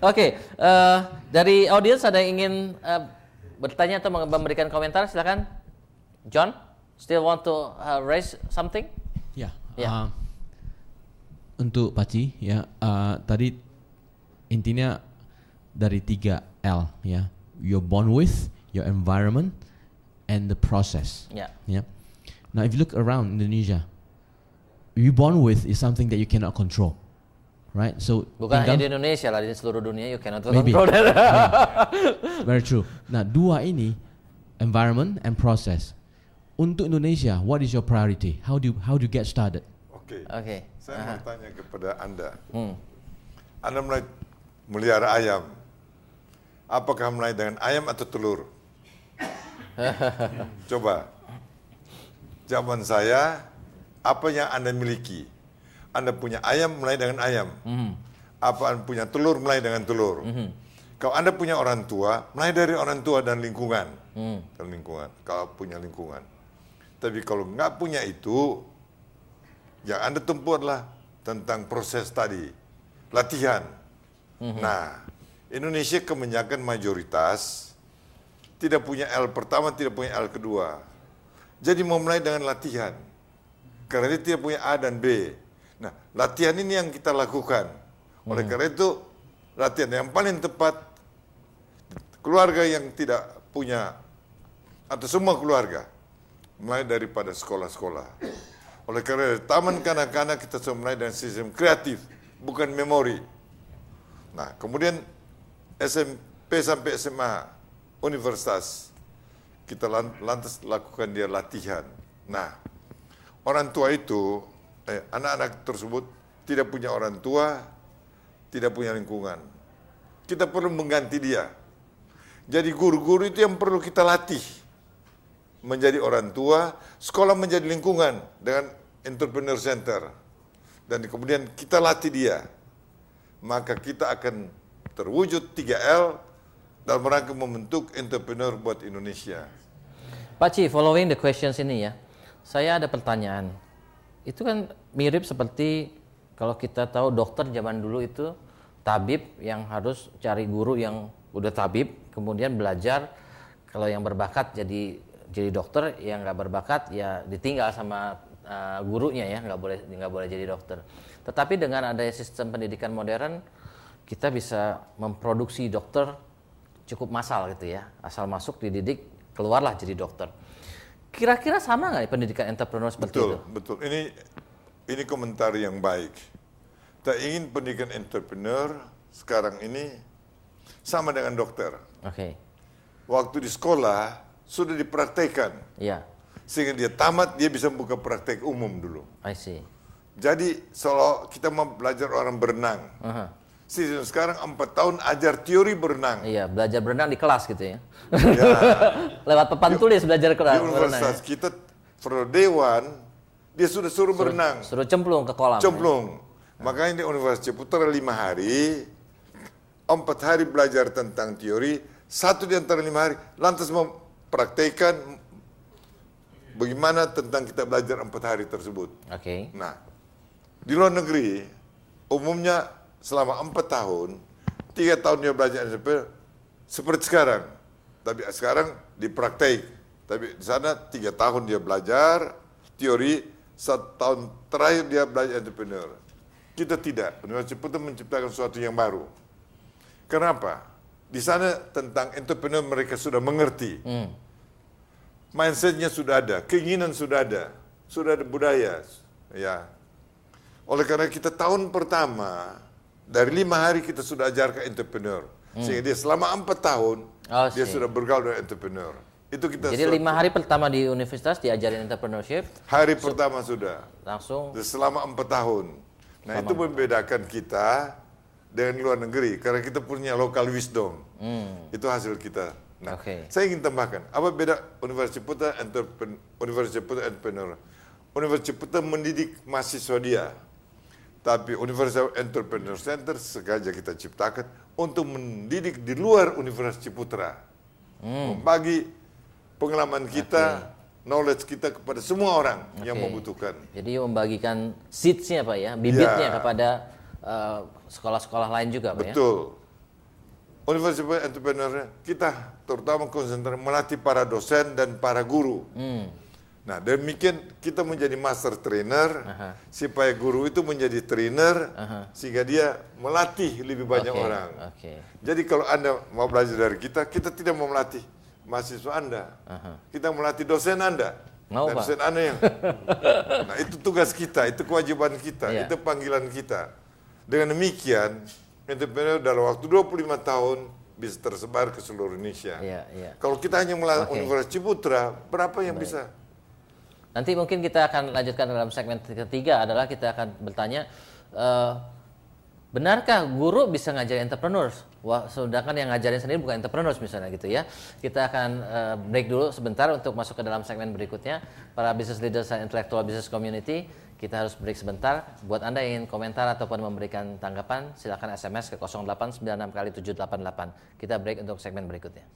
Oke, dari audiens ada yang ingin bertanya atau memberikan komentar, silakan. John, still want to raise something? Ya, Ya. untuk Paci ya, tadi intinya dari 3 L ya, you're born with, your environment, and the process. Ya. Yeah. Now, if you look around Indonesia, you born with is something that you cannot control, right? So Bukan hanya di Indonesia lah, di seluruh dunia you cannot maybe. control that. Very true. Nah, dua ini, environment and process. Untuk Indonesia, what is your priority? How do you get started? Oke. Saya mau tanya kepada Anda. Anda mulai melihara ayam. Apakah mulai dengan ayam atau telur? Coba. Jawaban saya, apa yang Anda miliki? Anda punya ayam mulai dengan ayam. Apa Anda punya telur mulai dengan telur. Kalau Anda punya orang tua, mulai dari orang tua dan lingkungan. Dan lingkungan. Kalau punya lingkungan. Tapi kalau nggak punya itu, yang Anda tempuh adalah tentang proses tadi, latihan. Nah, Indonesia kebanyakan mayoritas tidak punya L pertama, tidak punya L kedua. Jadi memulai dengan latihan. Karena dia tidak punya A dan B. Nah, latihan ini yang kita lakukan. Oleh karena itu, latihan yang paling tepat, keluarga yang tidak punya, atau semua keluarga, mulai daripada sekolah-sekolah. Oleh karena taman kanak-kanak kita sudah mulai dengan sistem kreatif, bukan memori. Nah, kemudian SMP sampai SMA, universitas, kita lantas lakukan dia latihan. Nah, orang tua itu, anak-anak tersebut tidak punya orang tua, tidak punya lingkungan. Kita perlu mengganti dia. Jadi guru-guru itu yang perlu kita latih. Menjadi orang tua, sekolah menjadi lingkungan dengan entrepreneur center. Dan kemudian kita latih dia. Maka kita akan terwujud 3L dalam rangka membentuk entrepreneur buat Indonesia. Pak Ci, following the questions ini ya, saya ada pertanyaan. Itu kan mirip seperti kalau kita tahu dokter zaman dulu itu tabib yang harus cari guru yang udah tabib, kemudian belajar. Kalau yang berbakat jadi dokter, yang nggak berbakat ya ditinggal sama gurunya ya, nggak boleh jadi dokter. Tetapi dengan adanya sistem pendidikan modern, kita bisa memproduksi dokter cukup massal gitu ya, asal masuk dididik keluarlah jadi dokter. Kira-kira sama nggak pendidikan entrepreneur seperti itu? Betul. Ini komentar yang baik. Kita ingin pendidikan entrepreneur sekarang ini sama dengan dokter. Oke. Waktu di sekolah sudah dipraktekkan. Iya. Sehingga dia tamat, dia bisa buka praktek umum dulu. I see. Jadi, kalau kita mau belajar orang berenang, sistem sekarang 4 tahun ajar teori berenang. Iya, belajar berenang di kelas gitu ya. Ya. Lewat papan tulis belajar Di berenang. universitas kita, Dewan, dia sudah suruh berenang. Suruh cemplung ke kolam. Cemplung. Makanya di Universitas Ciputra 5 hari, 4 hari belajar tentang teori, 1 di antara 5 hari, lantas mempraktekkan bagaimana tentang kita belajar 4 hari tersebut. Oke. Nah, di luar negeri, umumnya selama 4 tahun, 3 tahun dia belajar seperti sekarang. Tapi sekarang dipraktek. Tapi di sana 3 tahun dia belajar teori, 1 tahun terakhir dia belajar entrepreneur. Kita tidak. Universitas Ciputra menciptakan sesuatu yang baru. Kenapa? Di sana tentang entrepreneur mereka sudah mengerti. Mindsetnya sudah ada, keinginan sudah ada budaya. Ya. Oleh karena kita tahun pertama, dari 5 hari kita sudah ajarkan entrepreneur. Sehingga dia selama 4 tahun, dia sudah bergaul dengan entrepreneur. Itu kita. Jadi 5 hari pertama di universitas diajarin entrepreneurship. Hari pertama sudah. Langsung. Selama 4 tahun. Nah itu membedakan kita dengan luar negeri. Karena kita punya local wisdom. Itu hasil kita. Nah, saya ingin tambahkan. Apa beda Universitas Ciputra Entrepreneur? Universitas Ciputra mendidik mahasiswa dia. Tapi Universitas Entrepreneur Center sengaja kita ciptakan untuk mendidik di luar Universitas Ciputra. Membagi pengalaman kita, knowledge kita kepada semua orang yang membutuhkan. Jadi membagikan seeds-nya Pak ya, bibitnya kepada sekolah-sekolah lain juga, Pak, ya? Betul. Universitas Entrepreneur kita terutama konsentrasi melatih para dosen dan para guru. Nah, demikian kita menjadi master trainer supaya guru itu menjadi trainer sehingga dia melatih lebih banyak orang. Jadi kalau Anda mau belajar dari kita tidak mau melatih mahasiswa Anda. Kita melatih dosen Anda. Dan dosen Anda yang. Nah, itu tugas kita, itu kewajiban kita, itu panggilan kita. Dengan demikian, entrepreneur dalam waktu 25 tahun bisa tersebar ke seluruh Indonesia. Kalau kita hanya melalui Universitas Ciputra, berapa yang bisa? Nanti mungkin kita akan lanjutkan dalam segmen ketiga adalah kita akan bertanya, benarkah guru bisa ngajarin entrepreneurs? Wah, sedangkan yang ngajarin sendiri bukan entrepreneurs misalnya gitu ya. Kita akan break dulu sebentar untuk masuk ke dalam segmen berikutnya. Para business leaders dan intellectual business community, kita harus break sebentar. Buat Anda yang ingin komentar ataupun memberikan tanggapan, silakan SMS ke 0896 kali 788. Kita break untuk segmen berikutnya.